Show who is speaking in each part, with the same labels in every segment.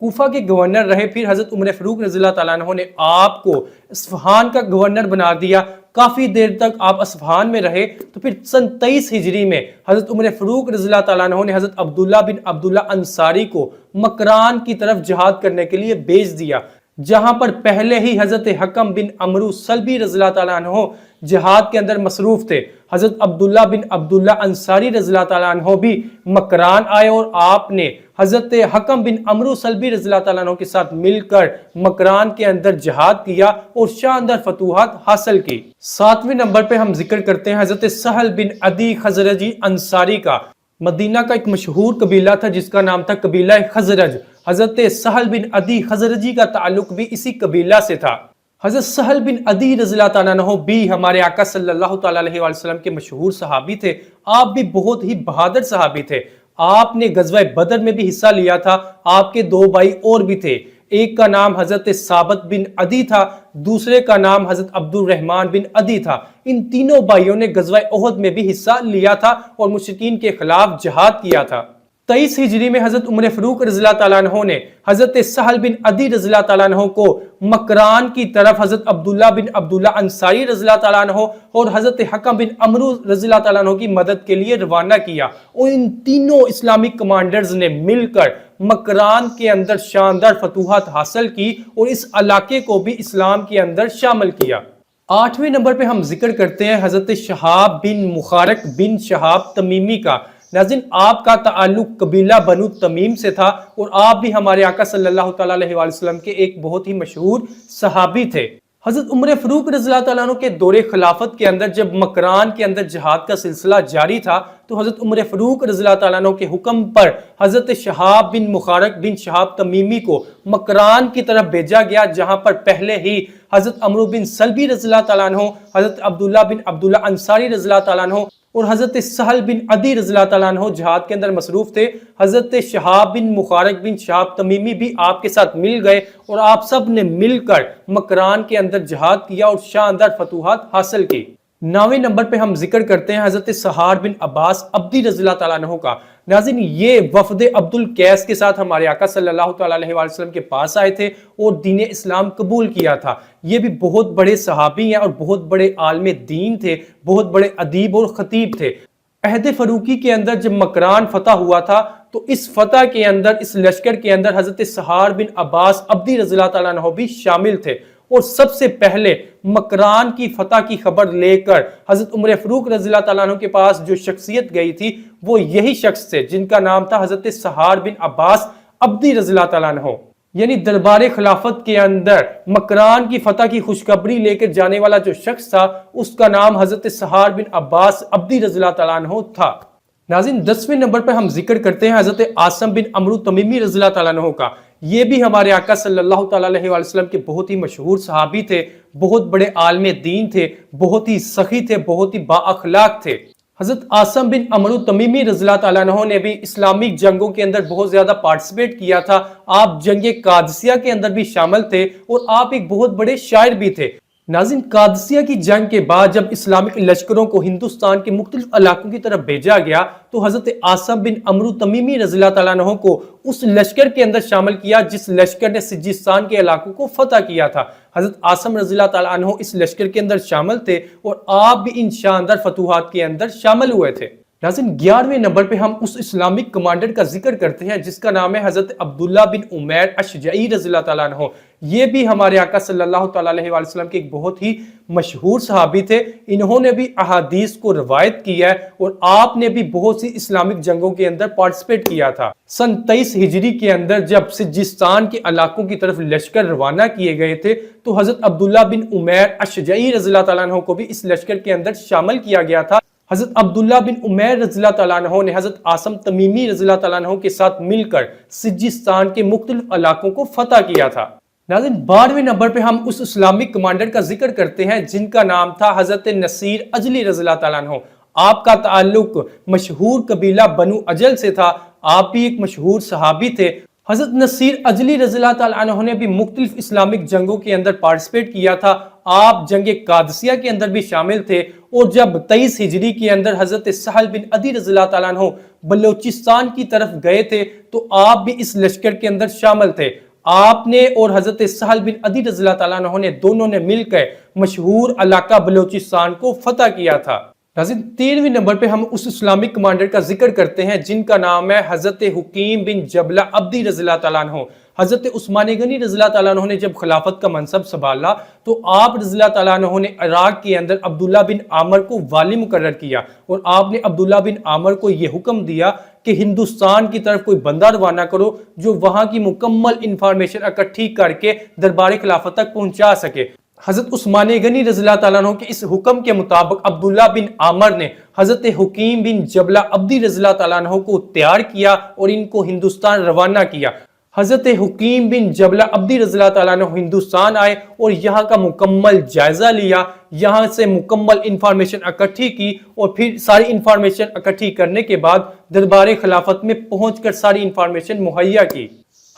Speaker 1: کوفہ کے گورنر رہے، پھر حضرت عمر فاروق رضی اللہ تعالیٰ عنہ نے آپ کو اصفہان کا گورنر بنا دیا، کافی دیر تک آپ اصفہان میں رہے۔ تو پھر سن 23 ہجری میں حضرت عمر فاروق رضی اللہ تعالیٰ عنہ نے حضرت عبداللہ بن عبداللہ انصاری کو مکران کی طرف جہاد کرنے کے لیے بھیج دیا، جہاں پر پہلے ہی حضرت حکم بن عمرو سلبی رضی اللہ تعالیٰ عنہ جہاد کے اندر مصروف تھے۔ حضرت عبداللہ بن عبداللہ انصاری رضی اللہ تعالیٰ عنہ بھی مکران آئے اور آپ نے حضرت حکم بن عمرو سلبی رضی اللہ تعالیٰ عنہ کے ساتھ مل کر مکران کے اندر جہاد کیا اور شاندار فتوحات حاصل کی۔ 7ویں نمبر پہ ہم ذکر کرتے ہیں حضرت سہل بن عدی خزرجی انصاری کا۔ مدینہ کا ایک مشہور قبیلہ تھا جس کا نام تھا قبیلہ خزرج۔ حضرت سہل بن عدی خزرجی کا تعلق بھی اسی قبیلہ سے تھا۔ حضرت سہل بن عدی رضی اللہ تعالیٰ عنہ بھی ہمارے آقا صلی اللہ تعالیٰ علیہ وسلم کے مشہور صحابی تھے۔ آپ بھی بہت ہی بہادر صحابی تھے۔ آپ نے غزوہ بدر میں بھی حصہ لیا تھا۔ آپ کے 2 بھائی اور بھی تھے، ایک کا نام حضرت ثابت بن عدی تھا، دوسرے کا نام حضرت عبد الرحمن بن عدی تھا۔ ان تینوں بھائیوں نے غزوہ احد میں بھی حصہ لیا تھا اور مشرکین کے خلاف جہاد کیا تھا۔ 23 ہجری میں حضرت عمر فاروق رضی اللہ تعالیٰ عنہ نے حضرت سہل بن عدی رضی اللہ تعالیٰ عنہ کو مکران کی طرف حضرت عبداللہ بن عبداللہ انصاری رضی اللہ تعالیٰ عنہ اور حضرت حکم بن عمرو رضی اللہ تعالیٰ عنہ کی مدد کے لیے روانہ کیا، اور ان تینوں اسلامی کمانڈرز نے مل کر مکران کے اندر شاندار فتوحات حاصل کی اور اس علاقے کو بھی اسلام کے اندر شامل کیا۔ 8ویں نمبر پہ ہم ذکر کرتے ہیں حضرت شہاب بن مخارق بن شہاب تمیمی کا۔ ناظرین، آپ کا تعلق قبیلہ بنو تمیم سے تھا اور آپ بھی ہمارے آقا صلی اللہ تعالیٰ علیہ وسلم کے ایک بہت ہی مشہور صحابی تھے۔ حضرت عمر فاروق رضی اللہ تعالیٰ عنہ کے دور خلافت کے اندر جب مکران کے اندر جہاد کا سلسلہ جاری تھا تو حضرت عمر فاروق رضی اللہ تعالیٰ عنہ کے حکم پر حضرت شہاب بن مخارق بن شہاب تمیمی کو مکران کی طرف بھیجا گیا، جہاں پر پہلے ہی حضرت عمرو بن سلبی رضی اللہ تعالیٰ عنہ، حضرت عبداللہ بن عبداللہ انصاری رضی اللہ تعالیٰ عنہ اور حضرت سہل بن عدی رضی اللہ تعالیٰ عنہ جہاد کے اندر مصروف تھے۔ حضرت شہاب بن مخارق بن شہاب تمیمی بھی آپ کے ساتھ مل گئے اور آپ سب نے مل کر مکران کے اندر جہاد کیا اور شاندار فتوحات حاصل کی۔ 9ویں نمبر پہ ہم ذکر کرتے ہیں حضرت سہار بن عباس عبدی رضی اللہ تعالیٰ عنہ کا۔ ناظرین، یہ وفد عبد القیس کے ساتھ ہمارے آقا صلی اللہ تعالیٰ علیہ وسلم کے پاس آئے تھے اور دین اسلام قبول کیا تھا۔ یہ بھی بہت بڑے صحابی ہیں اور بہت بڑے عالم دین تھے، بہت بڑے ادیب اور خطیب تھے۔ عہد فاروقی کے اندر جب مکران فتح ہوا تھا تو اس فتح کے اندر، اس لشکر کے اندر حضرت سہار بن عباس عبدی رضی اللہ تعالیٰ عنہ بھی شامل تھے، اور سب سے پہلے مکران کی فتح کی خبر لے کر حضرت عمر فاروق رضی اللہ تعالیٰ عنہ کے پاس جو شخصیت گئی تھی وہ یہی شخص تھے جن کا نام تھا حضرت سہار بن عباس عبدی رضی اللہ تعالیٰ عنہ۔ یعنی دربار خلافت کے اندر مکران کی فتح کی خوشخبری لے کر جانے والا جو شخص تھا اس کا نام حضرت سہار بن عباس عبدی رضی اللہ تعالیٰ عنہ تھا۔ ناظرین، 10ویں نمبر پر ہم ذکر کرتے ہیں حضرت عاصم بن عمرو تمیمی رضی اللہ تعالیٰ عنہ کا۔ یہ بھی ہمارے آقا صلی اللہ تعالیٰ علیہ وسلم کے بہت ہی مشہور صحابی تھے، بہت بڑے عالم دین تھے، بہت ہی سخی تھے، بہت ہی با اخلاق تھے۔ حضرت عاصم بن عمرو تمیمی رضی اللہ تعالیٰ عنہ نے بھی اسلامی جنگوں کے اندر بہت زیادہ پارٹیسپیٹ کیا تھا۔ آپ جنگ قادسیہ کے اندر بھی شامل تھے اور آپ ایک بہت بڑے شاعر بھی تھے۔ ناظرین، قادسیہ کی جنگ کے بعد جب اسلامک لشکروں کو ہندوستان کے مختلف علاقوں کی طرف بھیجا گیا تو حضرت عاصم بن عمرو تمیمی رضی اللہ تعالیٰ عنہ کو اس لشکر کے اندر شامل کیا جس لشکر نے سجستان کے علاقوں کو فتح کیا تھا۔ حضرت عاصم رضی اللہ تعالیٰ عنہ اس لشکر کے اندر شامل تھے اور آپ بھی ان شاندار فتوحات کے اندر شامل ہوئے تھے۔ ناظرین، 11ویں نمبر پہ ہم اس اسلامک کمانڈر کا ذکر کرتے ہیں جس کا نام ہے حضرت عبداللہ بن عمیر اشجعی رضی اللہ تعالیٰ عنہ۔ یہ بھی ہمارے آقا صلی اللہ تعالیٰ علیہ وسلم کے ایک بہت ہی مشہور صحابی تھے۔ انہوں نے بھی احادیث کو روایت کیا ہے اور آپ نے بھی بہت سی اسلامک جنگوں کے اندر پارٹیسپیٹ کیا تھا۔ سن 23 ہجری کے اندر جب سجستان کے علاقوں کی طرف لشکر روانہ کیے گئے تھے تو حضرت عبداللہ بن عمیر اشجعی رضی اللہ تعالیٰ عنہ کو بھی اس لشکر کے اندر شامل کیا گیا تھا۔ حضرت عبداللہ بن عمیر رضی اللہ تعالیٰ عنہ نے حضرت عاصم تمیمی رضی اللہ تعالیٰ عنہ کے ساتھ مل کر سجستان کے مختلف علاقوں کو فتح کیا تھا۔ ناظرین، 12ویں نمبر پہ ہم اس اسلامک کمانڈر کا ذکر کرتے ہیں جن کا نام تھا حضرت نصیر اجلی رضی اللہ تعالیٰ عنہ۔ آپ کا تعلق مشہور قبیلہ بنو اجل سے تھا، آپ بھی ایک مشہور صحابی تھے۔ حضرت نصیر اجلی رضی اللہ تعالیٰ عنہ نے بھی مختلف اسلامک جنگوں کے اندر پارٹیسپیٹ کیا تھا. آپ جنگ قادسیہ کے اندر بھی شامل تھے، اور جب 23 ہجری کے اندر حضرت سہل بن عدی رضی اللہ تعالیٰ عنہ بلوچستان کی طرف گئے تھے تو آپ بھی اس لشکر کے اندر شامل تھے. آپ نے اور حضرت سہل بن عدی رضی اللہ تعالیٰ عنہ نے دونوں نے مل کر مشہور علاقہ بلوچستان کو فتح کیا تھا. ناظرین 13ویں نمبر پہ ہم اس اسلامک کمانڈر کا ذکر کرتے ہیں جن کا نام ہے حضرت حکیم بن جبلہ عبدی رضی اللہ تعالیٰ عنہ. حضرت عثمان غنی رضی اللہ تعالیٰ عنہ نے جب خلافت کا منصب سنبھالا تو آپ رضی اللہ تعالیٰ عنہ نے عراق کے اندر عبداللہ بن عامر کو والی مقرر کیا، اور آپ نے عبداللہ بن عامر کو یہ حکم دیا کہ ہندوستان کی طرف کوئی بندہ روانہ کرو جو وہاں کی مکمل انفارمیشن اکٹھی کر کے دربار خلافت تک پہنچا سکے. حضرت عثمان غنی رضی اللہ تعالیٰ عنہ کے اس حکم کے مطابق عبداللہ بن عامر نے حضرت حکیم بن جبلہ عبدی رضی اللہ تعالیٰ عنہ کو تیار کیا اور ان کو ہندوستان روانہ کیا. حضرت حکیم بن جبلہ عبدی رضی اللہ تعالیٰ عنہ ہندوستان آئے اور یہاں کا مکمل جائزہ لیا، یہاں سے مکمل انفارمیشن اکٹھی کی، اور پھر ساری انفارمیشن اکٹھی کرنے کے بعد دربار خلافت میں پہنچ کر ساری انفارمیشن مہیا کی.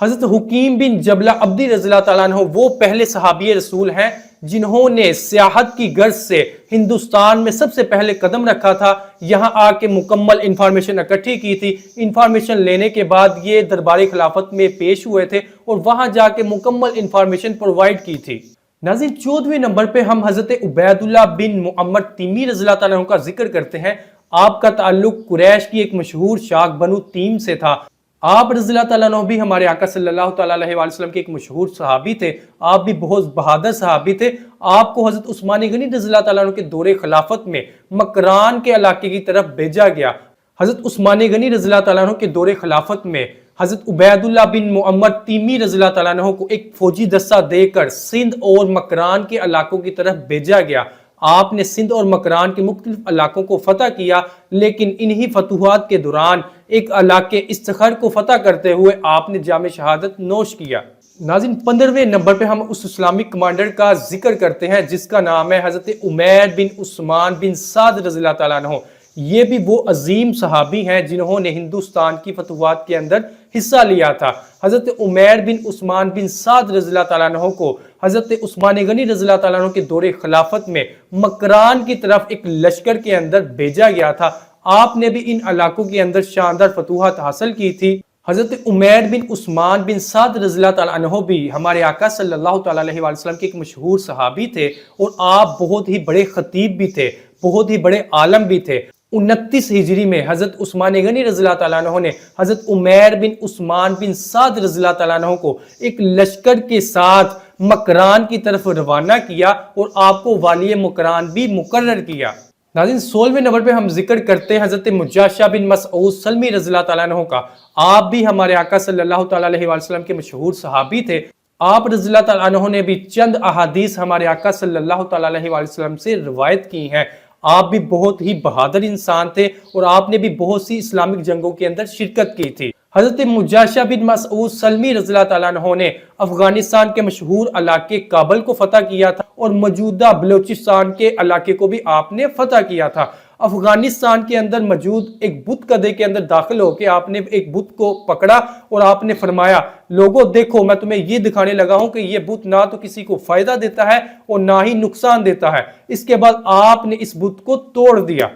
Speaker 1: حضرت حکیم بن جبلہ عبدی رضی اللہ تعالیٰ عنہ وہ پہلے صحابی رسول ہیں جنہوں نے سیاحت کی غرض سے ہندوستان میں سب سے پہلے قدم رکھا تھا، یہاں آ کے مکمل انفارمیشن اکٹھی کی تھی. انفارمیشن لینے کے بعد یہ دربار خلافت میں پیش ہوئے تھے اور وہاں جا کے مکمل انفارمیشن پرووائڈ کی تھی. ناظرین 14ویں نمبر پہ ہم حضرت عبید اللہ بن معمر تیمی رضی اللہ تعالیٰ عنہ کا ذکر کرتے ہیں. آپ کا تعلق قریش کی ایک مشہور شاخ بنو تیم سے تھا. آپ رضی اللہ تعالیٰ عنہ بھی ہمارے آقا صلی اللہ تعالیٰ علیہ وسلم کے ایک مشہور صحابی تھے. آپ بھی بہت بہادر صحابی تھے. آپ کو حضرت عثمان غنی رضی اللہ تعالیٰ عنہ کے دور خلافت میں مکران کے علاقے کی طرف بھیجا گیا. حضرت عثمان غنی رضی اللہ تعالیٰ عنہ کے دور خلافت میں حضرت عبید اللہ بن معمر تیمی رضی اللہ تعالیٰ عنہ کو ایک فوجی دستہ دے کر سندھ اور مکران کے علاقوں کی طرف بھیجا گیا. آپ نے سندھ اور مکران کے مختلف علاقوں کو فتح کیا، لیکن انہی فتوحات کے دوران ایک علاقے استخر کو فتح کرتے ہوئے آپ نے جام شہادت نوش کیا. ناظرین 15ویں نمبر پہ ہم اس اسلامک کمانڈر کا ذکر کرتے ہیں جس کا نام ہے حضرت عمیر بن عثمان بن سعد رضی اللہ تعالیٰ عنہ. یہ بھی وہ عظیم صحابی ہیں جنہوں نے ہندوستان کی فتوحات کے اندر حصہ لیا تھا. حضرت عمیر بن عثمان بن سعد رضی اللہ تعالیٰ عنہ کو حضرت عثمان غنی رضی اللہ تعالیٰ عنہ کے دور خلافت میں مکران کی طرف ایک لشکر کے اندر بھیجا گیا تھا. آپ نے بھی ان علاقوں کے اندر شاندار فتوحات حاصل کی تھی. حضرت عمیر بن عثمان بن سعد رضی اللہ تعالیٰ عنہ بھی ہمارے آقا صلی اللہ تعالیٰ علیہ وسلم کے ایک مشہور صحابی تھے، اور آپ بہت ہی بڑے خطیب بھی تھے، بہت ہی بڑے عالم بھی تھے. 29 ہجری میں حضرت عثمان غنی رضی اللہ تعالیٰ عنہ نے حضرت عمیر بن عثمان بن سعد رضی اللہ تعالیٰ عنہ کو ایک لشکر کے ساتھ مکران کی طرف روانہ کیا اور آپ کو والی مکران بھی مقرر کیا. ناظرین 16ویں نمبر پہ ہم ذکر کرتے ہیں حضرت مجاشع بن مسعود سلمی رضی اللہ تعالیٰ عنہ کا. آپ بھی ہمارے آقا صلی اللہ تعالیٰ علیہ وسلم کے مشہور صحابی تھے. آپ رضی اللہ تعالیٰ عنہ نے بھی چند احادیث ہمارے آقا صلی اللہ تعالیٰ علیہ وسلم سے روایت کی ہیں. آپ بھی بہت ہی بہادر انسان تھے اور آپ نے بھی بہت سی اسلامک جنگوں کے اندر شرکت کی تھی. حضرت مجاشع بن مسعود سلمی رضی اللہ تعالیٰ عنہ نے افغانستان کے مشہور علاقے کابل کو فتح کیا تھا اور موجودہ بلوچستان کے علاقے کو بھی آپ نے فتح کیا تھا. افغانستان کے اندر موجود ایک بت قدے کے اندر داخل ہو کے آپ نے ایک بت کو پکڑا اور آپ نے فرمایا، لوگوں دیکھو میں تمہیں یہ دکھانے لگا ہوں کہ یہ بت نہ تو کسی کو فائدہ دیتا ہے اور نہ ہی نقصان دیتا ہے. اس کے بعد آپ نے اس بت کو توڑ دیا.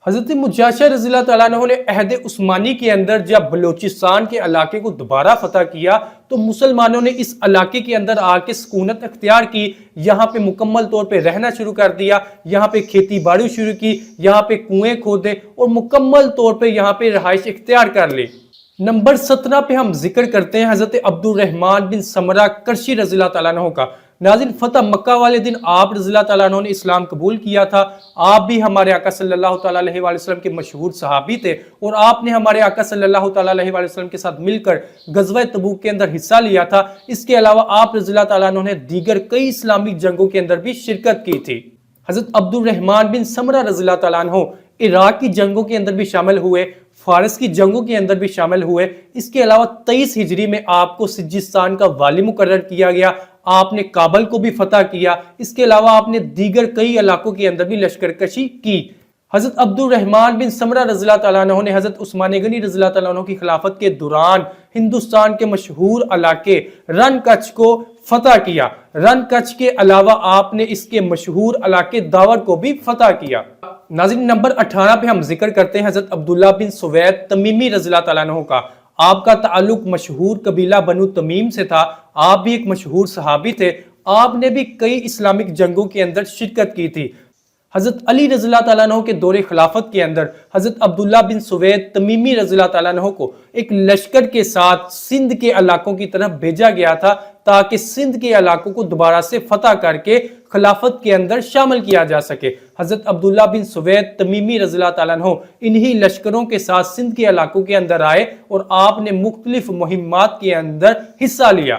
Speaker 1: حضرت مجاشع رضی اللہ تعالیٰ عنہ نے عہد عثمانی کے اندر جب بلوچستان کے علاقے کو دوبارہ فتح کیا تو مسلمانوں نے اس علاقے کے اندر آ کے سکونت اختیار کی، یہاں پہ مکمل طور پہ رہنا شروع کر دیا، یہاں پہ کھیتی باڑی شروع کی، یہاں پہ کنویں کھودے اور مکمل طور پہ یہاں پہ رہائش اختیار کر لی. نمبر 17 پہ ہم ذکر کرتے ہیں حضرت عبد الرحمن بن سمرہ کرشی رضی اللہ تعالیٰ عنہ کا. ناظرین فتح مکہ والے دن آپ رضی اللہ تعالیٰ عنہ نے اسلام قبول کیا تھا. آپ بھی ہمارے آقا صلی اللہ تعالیٰ علیہ وسلم کے مشہور صحابی تھے اور آپ نے ہمارے آقا صلی اللہ تعالیٰ علیہ وسلم کے ساتھ مل کر غزوہ تبوک کے اندر حصہ لیا تھا. اس کے علاوہ آپ رضی اللہ تعالیٰ عنہ نے دیگر کئی اسلامی جنگوں کے اندر بھی شرکت کی تھی. حضرت عبد الرحمن بن سمرہ رضی اللہ تعالیٰ عنہ عراق کی جنگوں کے اندر بھی شامل ہوئے، فارس کی جنگوں کے اندر بھی شامل ہوئے. اس کے علاوہ 23 ہجری میں آپ کو سجستان کا والی مقرر کیا گیا. آپ نے کابل کو بھی فتح کیا. اس کے علاوہ آپ نے دیگر کئی علاقوں کے اندر بھی لشکر کشی کی. حضرت عبد الرحمن بن سمرہ رضی اللہ تعالیٰ عنہ نے حضرت عثمان غنی رضی اللہ تعالیٰ عنہ کی خلافت کے دوران ہندوستان کے مشہور علاقے رن کچھ کو فتح کیا۔ رن کچھ کے علاوہ آپ نے اس کے مشہور علاقے داور کو بھی فتح کیا۔ ناظرین، نمبر 18 پہ ہم ذکر کرتے ہیں حضرت عبداللہ بن سوید تمیمی رضی اللہ تعالیٰ عنہ کا۔ آپ کا تعلق مشہور قبیلہ بنو تمیم سے تھا۔ آپ بھی ایک مشہور صحابی تھے۔ آپ نے بھی کئی اسلامک جنگوں کے اندر شرکت کی تھی۔ حضرت علی رضی اللہ تعالیٰ عنہ کے دور خلافت کے اندر حضرت عبداللہ بن سوید تمیمی رضی اللہ تعالیٰ عنہ کو ایک لشکر کے ساتھ سندھ کے علاقوں کی طرف بھیجا گیا تھا تاکہ سندھ کے علاقوں کو دوبارہ سے فتح کر کے خلافت کے اندر شامل کیا جا سکے۔ حضرت عبداللہ بن سوید تمیمی رضی اللہ تعالیٰ عنہ انہی لشکروں کے ساتھ سندھ کے علاقوں کے اندر آئے اور آپ نے مختلف مہمات کے اندر حصہ لیا۔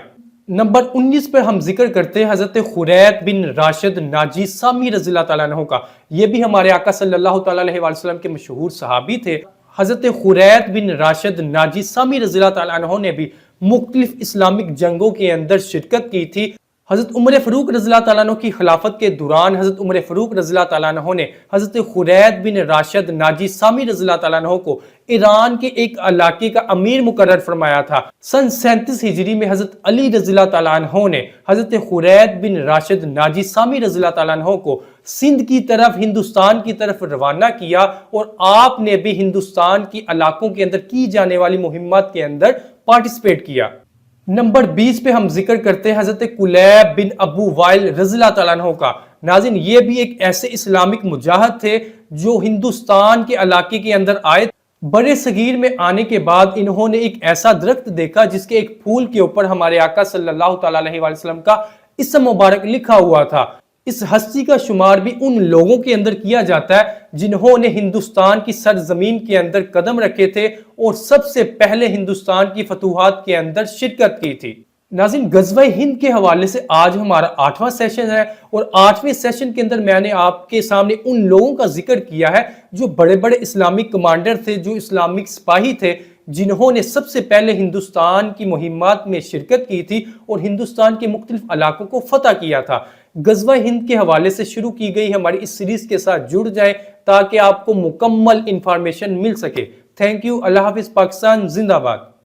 Speaker 1: نمبر 19 پر ہم ذکر کرتے ہیں حضرت خریت بن راشد ناجی سامی رضی اللہ تعالیٰ عنہ کا۔ یہ بھی ہمارے آقا صلی اللہ تعالیٰ علیہ وسلم کے مشہور صحابی تھے۔ حضرت خریت بن راشد ناجی سامی رضی اللہ تعالیٰ عنہ نے بھی مختلف اسلامک جنگوں کے اندر شرکت کی تھی۔ حضرت عمر فاروق رضی اللہ تعالیٰ عنہ کی خلافت کے دوران حضرت عمر فاروق رضی اللہ تعالیٰ عنہ نے حضرت خریت بن راشد ناجی سامی رضی اللہ تعالیٰ عنہ کو ایران کے ایک علاقے کا امیر مقرر فرمایا تھا۔ سن 37 ہجری میں حضرت علی رضی اللہ تعالیٰ عنہ نے حضرت خریت بن راشد ناجی سامی رضی اللہ تعالیٰ عنہ کو سندھ کی طرف، ہندوستان کی طرف روانہ کیا اور آپ نے بھی ہندوستان کی علاقوں کے اندر کی جانے والی مہمات کے اندر پارٹیسپیٹ کیا۔ نمبر 20 پہ ہم ذکر کرتے ہیں حضرت کلیب بن ابو وائل رضی اللہ تعالیٰ عنہ کا۔ ناظرین، یہ بھی ایک ایسے اسلامک مجاہد تھے جو ہندوستان کے علاقے کے اندر آئے۔ برے صغیر میں آنے کے بعد انہوں نے ایک ایسا درخت دیکھا جس کے ایک پھول کے اوپر ہمارے آقا صلی اللہ تعالیٰ علیہ وسلم کا اسم مبارک لکھا ہوا تھا۔ اس ہستی کا شمار بھی ان لوگوں کے اندر کیا جاتا ہے جنہوں نے ہندوستان کی سرزمین کے اندر قدم رکھے تھے اور سب سے پہلے ہندوستان کی فتوحات کے اندر شرکت کی تھی۔ ناظرین، غزوہ ہند کے حوالے سے آج ہمارا 8واں سیشن ہے اور 8ویں سیشن کے اندر میں نے آپ کے سامنے ان لوگوں کا ذکر کیا ہے جو بڑے بڑے اسلامک کمانڈر تھے، جو اسلامک سپاہی تھے، جنہوں نے سب سے پہلے ہندوستان کی مہمات میں شرکت کی تھی اور ہندوستان کے مختلف علاقوں کو فتح کیا تھا۔ غزوہ ہند کے حوالے سے شروع کی گئی ہماری اس سیریز کے ساتھ جڑ جائیں تاکہ آپ کو مکمل انفارمیشن مل سکے۔ Thank you. اللہ حافظ۔ پاکستان زندہ باد۔